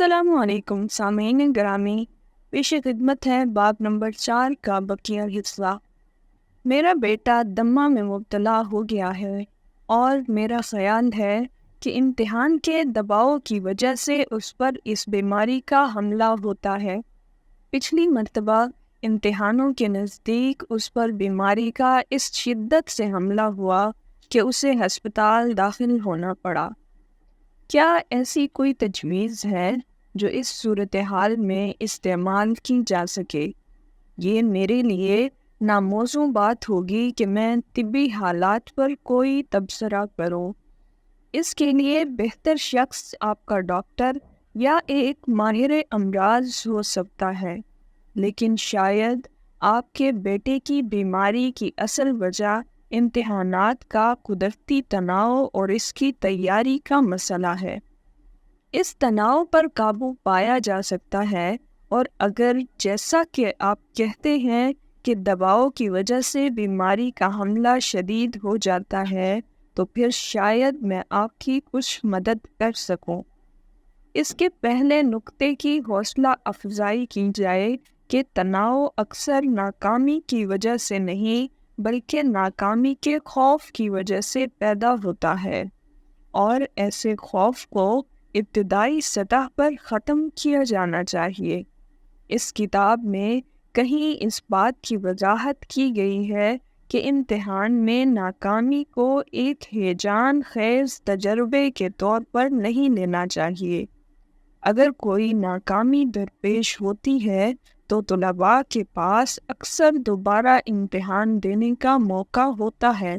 السلام علیکم سامعین گرامی، پیش خدمت ہے باب نمبر 4 کا بقیہ حصہ۔ میرا بیٹا دمہ میں مبتلا ہو گیا ہے اور میرا خیال ہے کہ امتحان کے دباؤ کی وجہ سے اس پر اس بیماری کا حملہ ہوتا ہے۔ پچھلی مرتبہ امتحانوں کے نزدیک اس پر بیماری کا اس شدت سے حملہ ہوا کہ اسے ہسپتال داخل ہونا پڑا۔ کیا ایسی کوئی تجویز ہے جو اس صورتحال میں استعمال کی جا سکے؟ یہ میرے لیے ناموزوں بات ہوگی کہ میں طبی حالات پر کوئی تبصرہ کروں۔ اس کے لیے بہتر شخص آپ کا ڈاکٹر یا ایک ماہر امراض ہو سکتا ہے، لیکن شاید آپ کے بیٹے کی بیماری کی اصل وجہ امتحانات کا قدرتی تناؤ اور اس کی تیاری کا مسئلہ ہے۔ اس تناؤ پر قابو پایا جا سکتا ہے، اور اگر جیسا کہ آپ کہتے ہیں کہ دباؤ کی وجہ سے بیماری کا حملہ شدید ہو جاتا ہے، تو پھر شاید میں آپ کی کچھ مدد کر سکوں۔ اس کے پہلے نقطے کی حوصلہ افزائی کی جائے کہ تناؤ اکثر ناکامی کی وجہ سے نہیں بلکہ ناکامی کے خوف کی وجہ سے پیدا ہوتا ہے، اور ایسے خوف کو ابتدائی سطح پر ختم کیا جانا چاہیے۔ اس کتاب میں کہیں اس بات کی وضاحت کی گئی ہے کہ امتحان میں ناکامی کو ایک ہیجان خیز تجربے کے طور پر نہیں لینا چاہیے۔ اگر کوئی ناکامی درپیش ہوتی ہے تو طلباء کے پاس اکثر دوبارہ امتحان دینے کا موقع ہوتا ہے،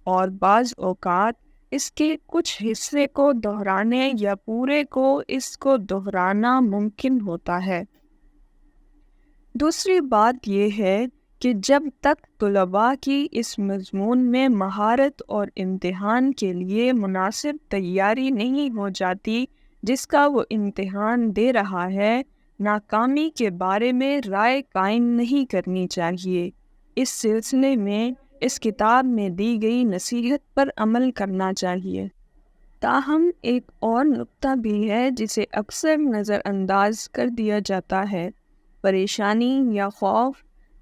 اور بعض اوقات اس کے کچھ حصے کو دہرانے یا پورے کو اس کو دہرانا ممکن ہوتا ہے۔ دوسری بات یہ ہے کہ جب تک طلباء کی اس مضمون میں مہارت اور امتحان کے لیے مناسب تیاری نہیں ہو جاتی جس کا وہ امتحان دے رہا ہے، ناکامی کے بارے میں رائے قائم نہیں کرنی چاہیے۔ اس سلسلے میں اس کتاب میں دی گئی نصیحت پر عمل کرنا چاہیے۔ تاہم ایک اور نقطہ بھی ہے جسے اکثر نظر انداز کر دیا جاتا ہے۔ پریشانی یا خوف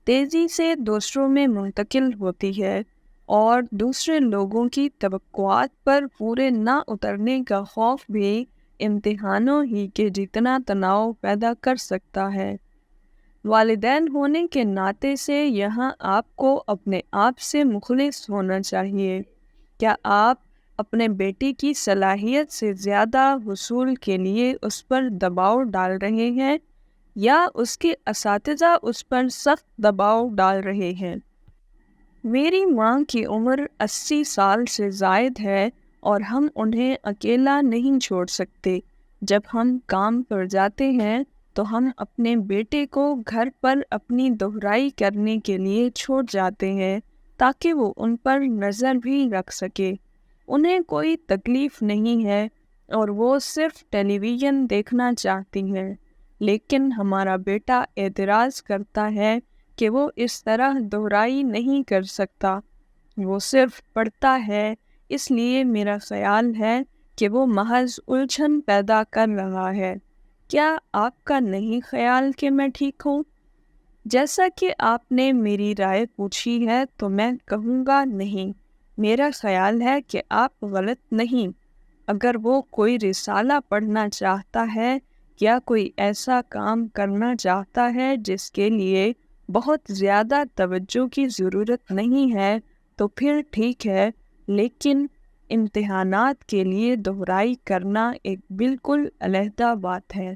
تیزی سے دوسروں میں منتقل ہوتی ہے، اور دوسرے لوگوں کی توقعات پر پورے نہ اترنے کا خوف بھی امتحانوں ہی کے جتنا تناؤ پیدا کر سکتا ہے۔ والدین ہونے کے ناطے سے یہاں آپ کو اپنے آپ سے مخلص ہونا چاہیے۔ کیا آپ اپنے بیٹے کی صلاحیت سے زیادہ حصول کے لیے اس پر دباؤ ڈال رہے ہیں، یا اس کے اساتذہ اس پر سخت دباؤ ڈال رہے ہیں؟ میری ماں کی عمر 80 سال سے زائد ہے، اور ہم انہیں اکیلا نہیں چھوڑ سکتے۔ جب ہم کام پر جاتے ہیں تو ہم اپنے بیٹے کو گھر پر اپنی دہرائی کرنے کے لیے چھوڑ جاتے ہیں تاکہ وہ ان پر نظر بھی رکھ سکے۔ انہیں کوئی تکلیف نہیں ہے اور وہ صرف ٹیلی ویژن دیکھنا چاہتی ہیں، لیکن ہمارا بیٹا اعتراض کرتا ہے کہ وہ اس طرح دہرائی نہیں کر سکتا، وہ صرف پڑھتا ہے۔ اس لیے میرا خیال ہے کہ وہ محض الجھن پیدا کر رہا ہے۔ کیا آپ کا نہیں خیال کہ میں ٹھیک ہوں؟ جیسا کہ آپ نے میری رائے پوچھی ہے تو میں کہوں گا نہیں، میرا خیال ہے کہ آپ غلط نہیں۔ اگر وہ کوئی رسالہ پڑھنا چاہتا ہے یا کوئی ایسا کام کرنا چاہتا ہے جس کے لیے بہت زیادہ توجہ کی ضرورت نہیں ہے تو پھر ٹھیک ہے، لیکن امتحانات کے لیے دہرائی کرنا ایک بالکل علیحدہ بات ہے۔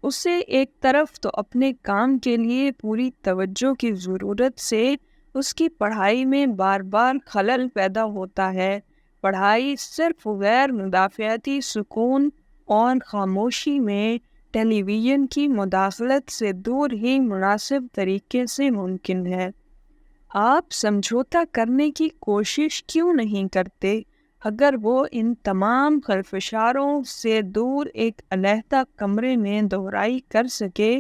اسے ایک طرف تو اپنے کام کے لیے پوری توجہ کی ضرورت سے اس کی پڑھائی میں بار بار خلل پیدا ہوتا ہے۔ پڑھائی صرف غیر مدافعتی سکون اور خاموشی میں ٹیلی ویژن کی مداخلت سے دور ہی مناسب طریقے سے ممکن ہے۔ آپ سمجھوتا کرنے کی کوشش کیوں نہیں کرتے؟ اگر وہ ان تمام خلفشاروں سے دور ایک علیحدہ کمرے میں دہرائی کر سکے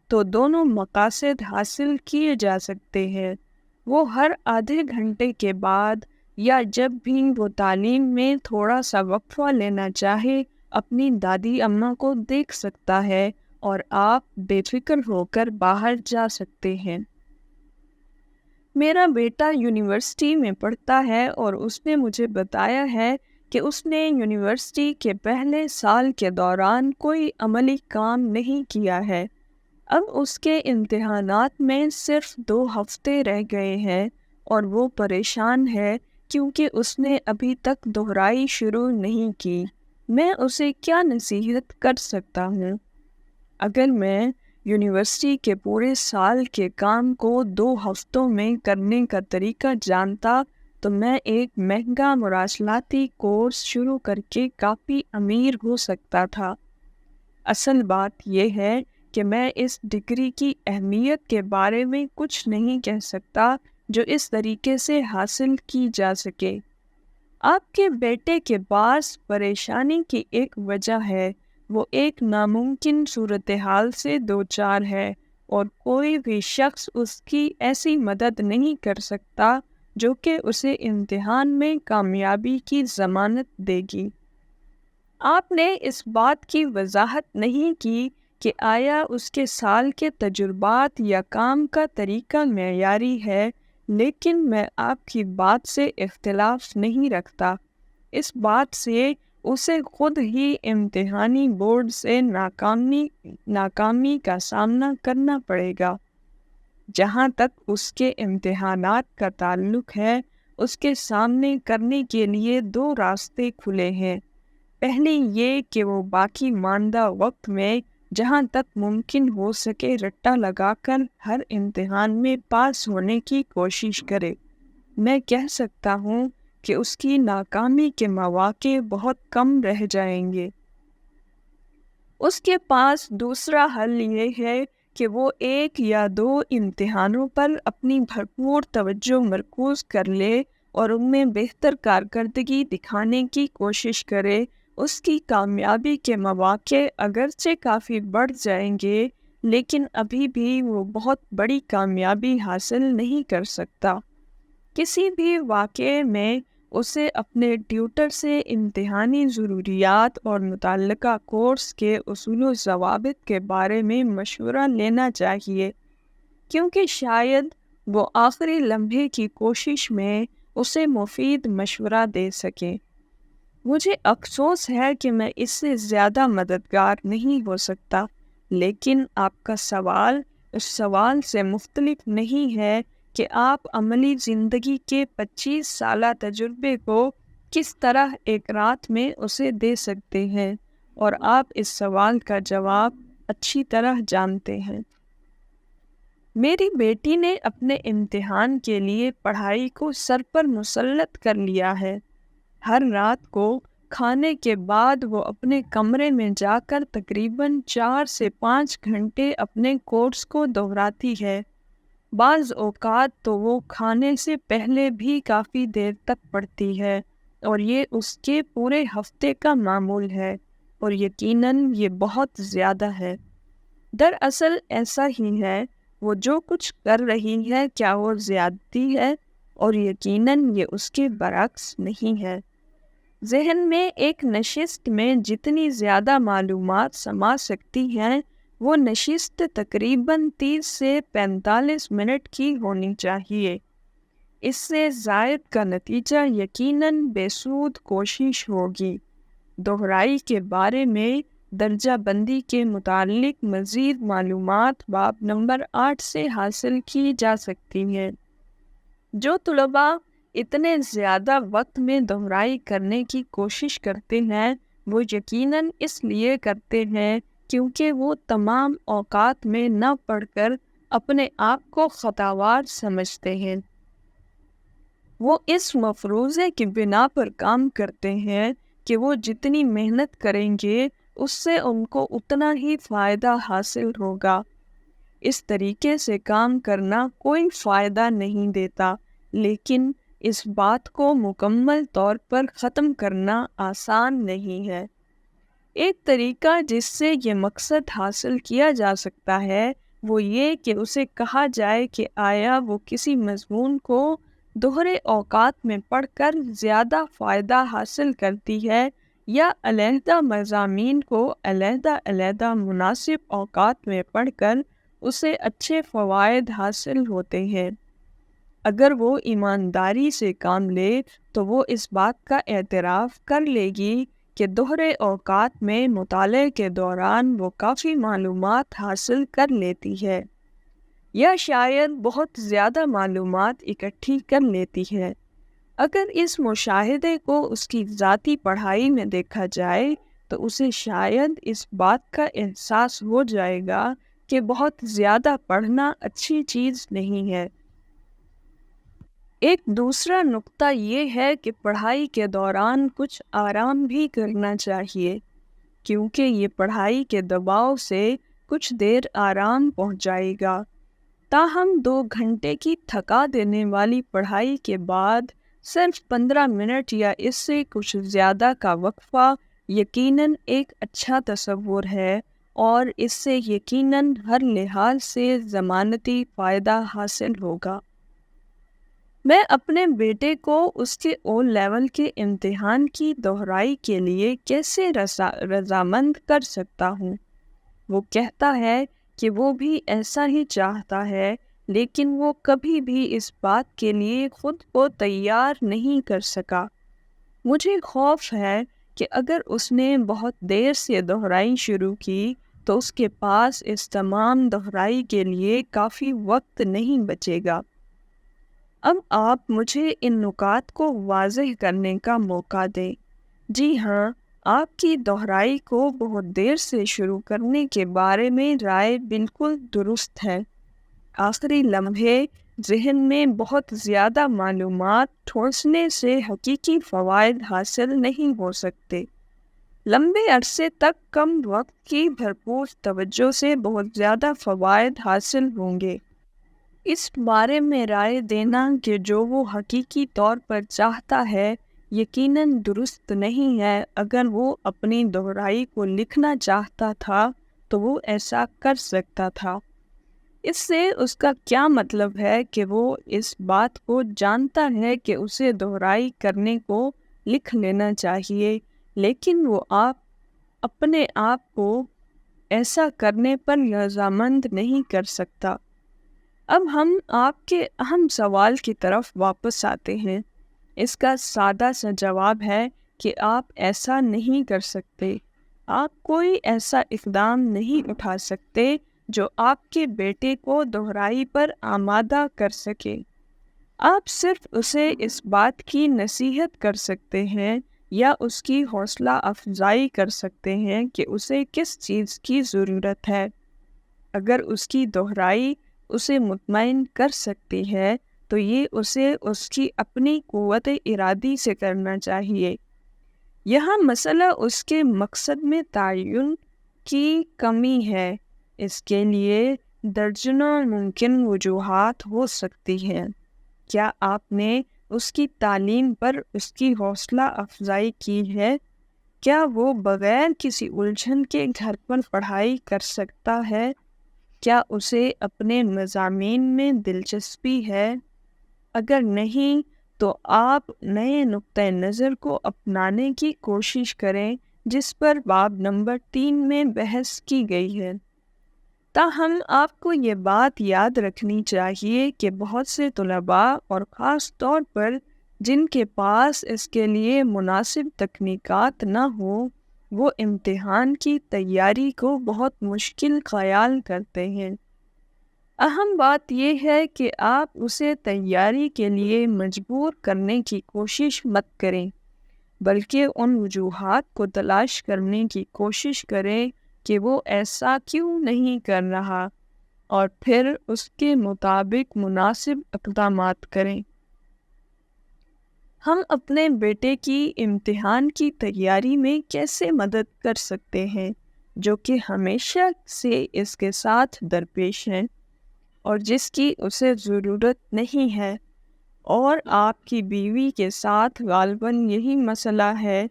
تو دونوں مقاصد حاصل کیے جا سکتے ہیں۔ وہ ہر آدھے گھنٹے کے بعد یا جب بھی وہ تعلیم میں تھوڑا سا وقفہ لینا چاہے اپنی دادی اماں کو دیکھ سکتا ہے اور آپ بے فکر ہو کر باہر جا سکتے ہیں۔ میرا بیٹا یونیورسٹی میں پڑھتا ہے اور اس نے مجھے بتایا ہے کہ اس نے یونیورسٹی کے پہلے سال کے دوران کوئی عملی کام نہیں کیا ہے۔ اب اس کے امتحانات میں صرف 2 ہفتے رہ گئے ہیں اور وہ پریشان ہے کیونکہ اس نے ابھی تک دہرائی شروع نہیں کی۔ میں اسے کیا نصیحت کر سکتا ہوں؟ اگر میں یونیورسٹی کے پورے سال کے کام کو 2 ہفتوں میں کرنے کا طریقہ جانتا تو میں ایک مہنگا مراسلاتی کورس شروع کر کے کافی امیر ہو سکتا تھا۔ اصل بات یہ ہے کہ میں اس ڈگری کی اہمیت کے بارے میں کچھ نہیں کہہ سکتا جو اس طریقے سے حاصل کی جا سکے۔ آپ کے بیٹے کے پاس پریشانی کی ایک وجہ ہے، وہ ایک ناممکن صورتحال سے دوچار ہے اور کوئی بھی شخص اس کی ایسی مدد نہیں کر سکتا جو کہ اسے امتحان میں کامیابی کی ضمانت دے گی۔ آپ نے اس بات کی وضاحت نہیں کی کہ آیا اس کے سال کے تجربات یا کام کا طریقہ معیاری ہے، لیکن میں آپ کی بات سے اختلاف نہیں رکھتا۔ اس بات سے اسے خود ہی امتحانی بورڈ سے ناکامی کا سامنا کرنا پڑے گا۔ جہاں تک اس کے امتحانات کا تعلق ہے، اس کے سامنے کرنے کے لیے 2 راستے کھلے ہیں۔ پہلی یہ کہ وہ باقی ماندہ وقت میں جہاں تک ممکن ہو سکے رٹا لگا کر ہر امتحان میں پاس ہونے کی کوشش کرے۔ میں کہہ سکتا ہوں کہ اس کی ناکامی کے مواقع بہت کم رہ جائیں گے۔ اس کے پاس دوسرا حل یہ ہے کہ وہ 1 یا 2 امتحانوں پر اپنی بھرپور توجہ مرکوز کر لے اور ان میں بہتر کارکردگی دکھانے کی کوشش کرے۔ اس کی کامیابی کے مواقع اگرچہ کافی بڑھ جائیں گے، لیکن ابھی بھی وہ بہت بڑی کامیابی حاصل نہیں کر سکتا۔ کسی بھی واقعے میں اسے اپنے ٹیوٹر سے امتحانی ضروریات اور متعلقہ کورس کے اصول و ضوابط کے بارے میں مشورہ لینا چاہیے، کیونکہ شاید وہ آخری لمحے کی کوشش میں اسے مفید مشورہ دے سکیں۔ مجھے افسوس ہے کہ میں اس سے زیادہ مددگار نہیں ہو سکتا، لیکن آپ کا سوال اس سوال سے مختلف نہیں ہے کہ آپ عملی زندگی کے 25 سالہ تجربے کو کس طرح ایک رات میں اسے دے سکتے ہیں، اور آپ اس سوال کا جواب اچھی طرح جانتے ہیں۔ میری بیٹی نے اپنے امتحان کے لیے پڑھائی کو سر پر مسلط کر لیا ہے۔ ہر رات کو کھانے کے بعد وہ اپنے کمرے میں جا کر تقریباً 4 سے 5 گھنٹے اپنے کورس کو دہراتی ہے۔ بعض اوقات تو وہ کھانے سے پہلے بھی کافی دیر تک پڑھتی ہے، اور یہ اس کے پورے ہفتے کا معمول ہے، اور یقیناً یہ بہت زیادہ ہے۔ دراصل ایسا ہی ہے، وہ جو کچھ کر رہی ہے کیا وہ زیادتی ہے؟ اور یقیناً یہ اس کے برعکس نہیں ہے۔ ذہن میں ایک نشست میں جتنی زیادہ معلومات سما سکتی ہیں، وہ نشست تقریباً 30 سے 45 منٹ کی ہونی چاہیے۔ اس سے زائد کا نتیجہ یقیناً بے سود کوشش ہوگی۔ دہرائی کے بارے میں درجہ بندی کے متعلق مزید معلومات باب نمبر 8 سے حاصل کی جا سکتی ہیں۔ جو طلباء اتنے زیادہ وقت میں دہرائی کرنے کی کوشش کرتے ہیں، وہ یقیناً اس لیے کرتے ہیں کیونکہ وہ تمام اوقات میں نہ پڑھ کر اپنے آپ کو خطاوار سمجھتے ہیں۔ وہ اس مفروضے کی بنا پر کام کرتے ہیں کہ وہ جتنی محنت کریں گے اس سے ان کو اتنا ہی فائدہ حاصل ہوگا۔ اس طریقے سے کام کرنا کوئی فائدہ نہیں دیتا، لیکن اس بات کو مکمل طور پر ختم کرنا آسان نہیں ہے۔ ایک طریقہ جس سے یہ مقصد حاصل کیا جا سکتا ہے وہ یہ کہ اسے کہا جائے کہ آیا وہ کسی مضمون کو دوہرے اوقات میں پڑھ کر زیادہ فائدہ حاصل کرتی ہے یا علیحدہ مضامین کو علیحدہ علیحدہ مناسب اوقات میں پڑھ کر اسے اچھے فوائد حاصل ہوتے ہیں۔ اگر وہ ایمانداری سے کام لے تو وہ اس بات کا اعتراف کر لے گی کہ دوہرے اوقات میں مطالعے کے دوران وہ کافی معلومات حاصل کر لیتی ہے، یا شاید بہت زیادہ معلومات اکٹھی کر لیتی ہے۔ اگر اس مشاہدے کو اس کی ذاتی پڑھائی میں دیکھا جائے تو اسے شاید اس بات کا احساس ہو جائے گا کہ بہت زیادہ پڑھنا اچھی چیز نہیں ہے۔ ایک دوسرا نقطہ یہ ہے کہ پڑھائی کے دوران کچھ آرام بھی کرنا چاہیے، کیونکہ یہ پڑھائی کے دباؤ سے کچھ دیر آرام پہنچائے گا۔ تاہم 2 گھنٹے کی تھکا دینے والی پڑھائی کے بعد صرف 15 منٹ یا اس سے کچھ زیادہ کا وقفہ یقیناً ایک اچھا تصور ہے، اور اس سے یقیناً ہر لحاظ سے ضمانتی فائدہ حاصل ہوگا۔ میں اپنے بیٹے کو اس کے او لیول کے امتحان کی دہرائی کے لیے کیسے رضامند کر سکتا ہوں؟ وہ کہتا ہے کہ وہ بھی ایسا ہی چاہتا ہے، لیکن وہ کبھی بھی اس بات کے لیے خود کو تیار نہیں کر سکا۔ مجھے خوف ہے کہ اگر اس نے بہت دیر سے دہرائی شروع کی تو اس کے پاس اس تمام دہرائی کے لیے کافی وقت نہیں بچے گا۔ اب آپ مجھے ان نکات کو واضح کرنے کا موقع دیں۔ جی ہاں، آپ کی دہرائی کو بہت دیر سے شروع کرنے کے بارے میں رائے بالکل درست ہے۔ آخری لمحے ذہن میں بہت زیادہ معلومات ٹھوسنے سے حقیقی فوائد حاصل نہیں ہو سکتے۔ لمبے عرصے تک کم وقت کی بھرپور توجہ سے بہت زیادہ فوائد حاصل ہوں گے۔ اس بارے میں رائے دینا کہ جو وہ حقیقی طور پر چاہتا ہے یقیناً درست نہیں ہے۔ اگر وہ اپنی دہرائی کو لکھنا چاہتا تھا تو وہ ایسا کر سکتا تھا۔ اس سے اس کا کیا مطلب ہے کہ وہ اس بات کو جانتا ہے کہ اسے دہرائی کرنے کو لکھ لینا چاہیے، لیکن وہ اپنے آپ کو ایسا کرنے پر رضامند نہیں کر سکتا۔ اب ہم آپ کے اہم سوال کی طرف واپس آتے ہیں۔ اس کا سادہ سا جواب ہے کہ آپ ایسا نہیں کر سکتے۔ آپ کوئی ایسا اقدام نہیں اٹھا سکتے جو آپ کے بیٹے کو دہرائی پر آمادہ کر سکے۔ آپ صرف اسے اس بات کی نصیحت کر سکتے ہیں یا اس کی حوصلہ افزائی کر سکتے ہیں کہ اسے کس چیز کی ضرورت ہے۔ اگر اس کی دہرائی اسے مطمئن کر سکتی ہے تو یہ اسے اس کی اپنی قوت ارادی سے کرنا چاہیے۔ یہاں مسئلہ اس کے مقصد میں تعین کی کمی ہے۔ اس کے لیے درجنوں ممکن وجوہات ہو سکتی ہیں۔ کیا آپ نے اس کی تعلیم پر اس کی حوصلہ افزائی کی ہے؟ کیا وہ بغیر کسی الجھن کے گھر پر پڑھائی کر سکتا ہے؟ کیا اسے اپنے مضامین میں دلچسپی ہے؟ اگر نہیں تو آپ نئے نقطۂ نظر کو اپنانے کی کوشش کریں جس پر باب نمبر 3 میں بحث کی گئی ہے۔ تاہم آپ کو یہ بات یاد رکھنی چاہیے کہ بہت سے طلباء اور خاص طور پر جن کے پاس اس کے لیے مناسب تکنیکات نہ ہوں، وہ امتحان کی تیاری کو بہت مشکل خیال کرتے ہیں۔ اہم بات یہ ہے کہ آپ اسے تیاری کے لیے مجبور کرنے کی کوشش مت کریں، بلکہ ان وجوہات کو تلاش کرنے کی کوشش کریں کہ وہ ایسا کیوں نہیں کر رہا، اور پھر اس کے مطابق مناسب اقدامات کریں۔ ہم اپنے بیٹے کی امتحان کی تیاری میں کیسے مدد کر سکتے ہیں، جو کہ ہمیشہ سے اس کے ساتھ درپیش ہیں اور جس کی اسے ضرورت نہیں ہے، اور آپ کی بیوی کے ساتھ غالباً یہی مسئلہ ہے۔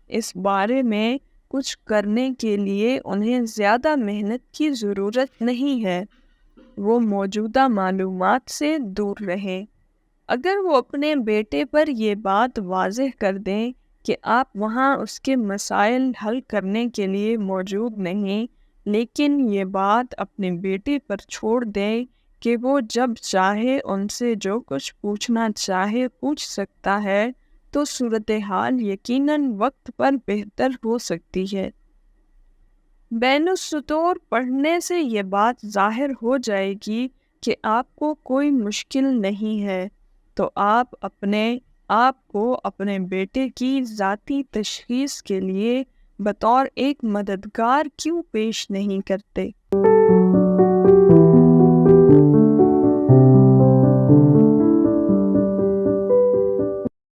اس بارے میں کچھ کرنے کے لیے انہیں زیادہ محنت کی ضرورت نہیں ہے۔ وہ موجودہ معلومات سے دور رہیں۔ اگر وہ اپنے بیٹے پر یہ بات واضح کر دیں کہ آپ وہاں اس کے مسائل حل کرنے کے لیے موجود نہیں، لیکن یہ بات اپنے بیٹے پر چھوڑ دیں کہ وہ جب چاہے ان سے جو کچھ پوچھنا چاہے پوچھ سکتا ہے، تو صورتحال یقیناً وقت پر بہتر ہو سکتی ہے۔ بین السطور پڑھنے سے یہ بات ظاہر ہو جائے گی کہ آپ کو کوئی مشکل نہیں ہے، تو آپ اپنے آپ کو اپنے بیٹے کی ذاتی تشخیص کے لیے بطور ایک مددگار کیوں پیش نہیں کرتے؟